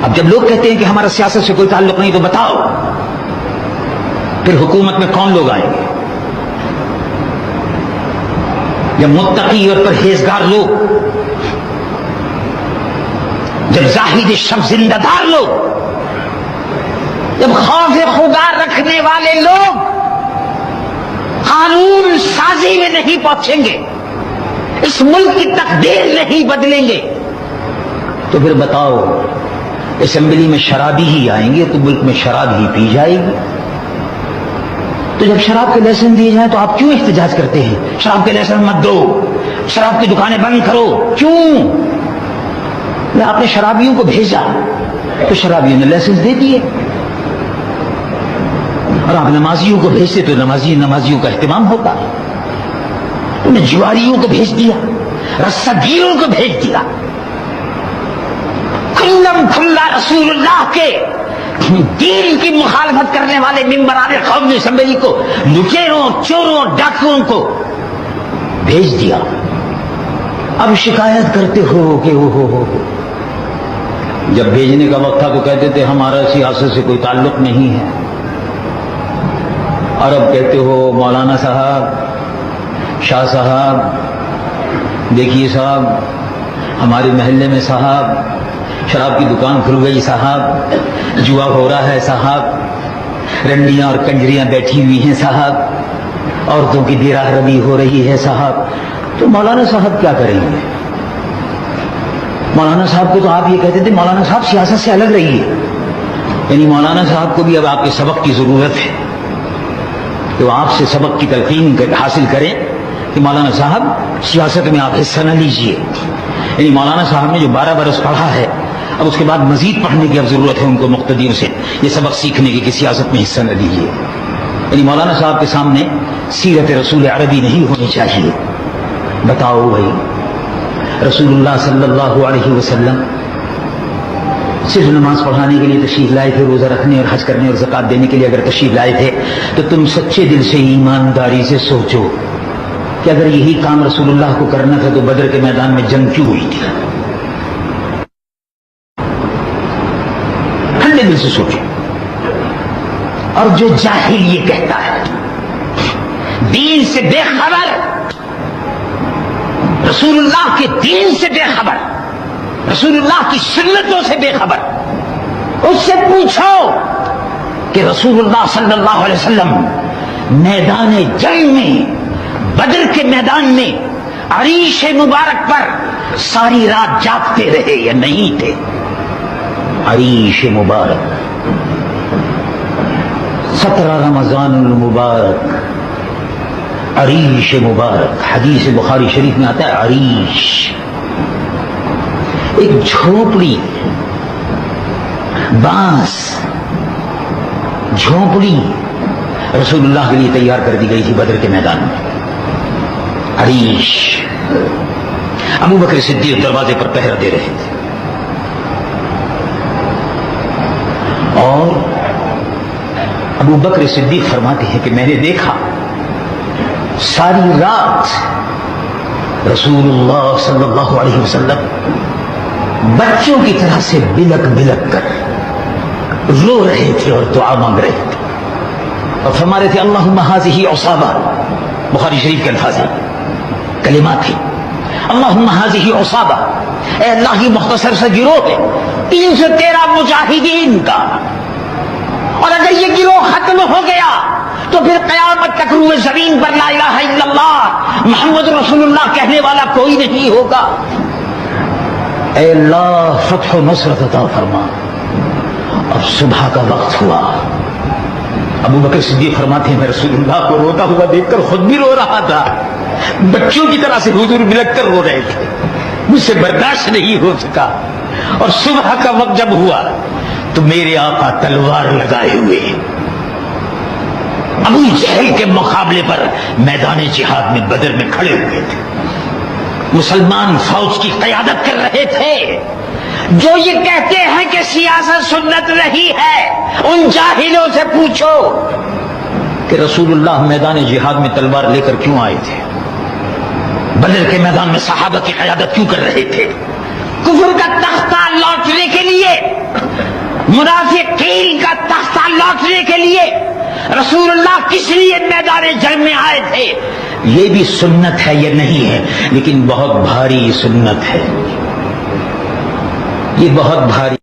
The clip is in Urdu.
اب جب لوگ کہتے ہیں کہ ہمارا سیاست سے کوئی تعلق نہیں، تو بتاؤ پھر حکومت میں کون لوگ آئیں گے؟ جب متقی اور پرہیزگار لوگ، جب زاہد شب زندہ دار لوگ، جب خوف خدا رکھنے والے لوگ قانون سازی میں نہیں پہنچیں گے، اس ملک کی تقدیر نہیں بدلیں گے، تو پھر بتاؤ اسمبلی میں شرابی ہی آئیں گے تو ملک میں شراب ہی پی جائے گی۔ تو جب شراب کے لائسنس دیے جائیں تو آپ کیوں احتجاج کرتے ہیں؟ شراب کے لائسنس مت دو، شراب کی دکانیں بند کرو، کیوں؟ آپ نے شرابیوں کو بھیجا تو شرابیوں نے لائسنس دے دیے، اور آپ نمازیوں کو بھیجتے تو نمازیوں کا اہتمام ہوتا۔ تم نے جواریوں کو بھیج دیا، رسہ گیروں کو بھیج دیا، کھلم کھلا رسول اللہ کے دین کی مخالفت کرنے والے ممبران قومی اسمبلی کو لٹیروں، چوروں، ڈاکوؤں کو بھیج دیا۔ اب شکایت کرتے ہو کہ ہو جب بھیجنے کا وقت تھا تو کہتے تھے ہمارا سیاست سے کوئی تعلق نہیں ہے، اور اب کہتے ہو مولانا صاحب، شاہ صاحب، دیکھیے صاحب ہمارے محلے میں صاحب شراب کی دکان کھل گئی صاحب، جوا ہو رہا ہے صاحب، رنڈیاں اور کنجریاں بیٹھی ہوئی ہیں صاحب، عورتوں کی دیرہ روی ہو رہی ہے صاحب۔ تو مولانا صاحب کیا کریں گے؟ مولانا صاحب کو تو آپ یہ کہتے تھے مولانا صاحب سیاست سے الگ رہیے، یعنی مولانا صاحب کو بھی اب آپ کے سبق کی ضرورت ہے کہ وہ آپ سے سبق کی تلقین حاصل کریں کہ مولانا صاحب سیاست میں آپ حصہ نہ لیجیے۔ یعنی مولانا صاحب نے جو 12 برس پڑھا ہے، اب اس کے بعد مزید پڑھنے کی اب ضرورت ہے ان کو مقتدیوں سے یہ سبق سیکھنے کی کہ سیاست میں حصہ نہ لیجیے۔ یعنی مولانا صاحب کے سامنے سیرت رسول عربی نہیں ہونی چاہیے۔ بتاؤ بھائی، رسول اللہ صلی اللہ علیہ وسلم صرف نماز پڑھانے کے لیے تشریف لائے تھے، روزہ رکھنے اور حج کرنے اور زکات دینے کے لیے اگر تشریف لائے تھے تو تم سچے دل سے ایمانداری سے سوچو کہ اگر یہی کام رسول اللہ کو کرنا تھا تو بدر کے میدان میں جنگ کیوں ہوئی تھی؟ ٹھنڈے دل سے سوچو۔ اور جو جاہل یہ کہتا ہے دین سے بے خبر، رسول اللہ کے دین سے بے خبر، رسول اللہ کی سنتوں سے بے خبر، اس سے پوچھو کہ رسول اللہ صلی اللہ علیہ وسلم میدان جنگ میں، بدر کے میدان میں عریش مبارک پر ساری رات جاگتے رہے یا نہیں تھے؟ عریش مبارک 17 رمضان المبارک، عریش مبارک، حدیث بخاری شریف میں آتا ہے عریش، ایک جھونپڑی، بانس جھونپڑی رسول اللہ کے لیے تیار کر دی گئی تھی بدر کے میدان میں، عریش۔ ابو بکر صدیق دروازے پر پہرہ دے رہے تھے، اور ابو بکر صدیق فرماتے ہیں کہ میں نے دیکھا ساری رات رسول اللہ صلی اللہ علیہ وسلم بچوں کی طرح سے بلک بلک کر رو رہے تھے اور دعا مانگ رہے تھے، اور فرما رہے تھے اللہم ھذہ عصابہ، بخاری شریف کے الفاظ ہیں، کلمات ہیں، اللہم ھذہ عصابہ، اے اللہ کی مختصر سا گروہ ہے 313 مجاہدین کا، اور اگر یہ گروہ ختم ہو گیا تو پھر قیامت تک روئے زمین پر لا الہ الا اللہ محمد رسول اللہ کہنے والا کوئی نہیں ہوگا۔ اے اللہ فتح و نصرت عطا فرما۔ اب صبح کا وقت ہوا، ابو بکر صدیق فرماتے ہیں میں رسول اللہ کو روتا ہوا دیکھ کر خود بھی رو رہا تھا، بچوں کی طرح سے حضور بلک کر رو رہے تھے، مجھ سے برداشت نہیں ہو سکا، اور صبح کا وقت جب ہوا تو میرے آقا تلوار لگائے ہوئے ابو جہل کے مقابلے پر میدان جہاد میں بدر میں کھڑے ہوئے تھے، مسلمان فوج کی قیادت کر رہے تھے۔ جو یہ کہتے ہیں کہ سیاست سنت رہی ہے، ان جاہلوں سے پوچھو کہ رسول اللہ میدان جہاد میں تلوار لے کر کیوں آئے تھے؟ بدر کے میدان میں صحابہ کی قیادت کیوں کر رہے تھے؟ کفر کا تختہ لوٹنے کے لیے منافقین کا تختہ لوٹنے کے لیے رسول اللہ کس لیے میدان جنگ میں آئے تھے، یہ بھی سنت ہے، یہ نہیں ہے، لیکن بہت بھاری سنت ہے، یہ بہت بھاری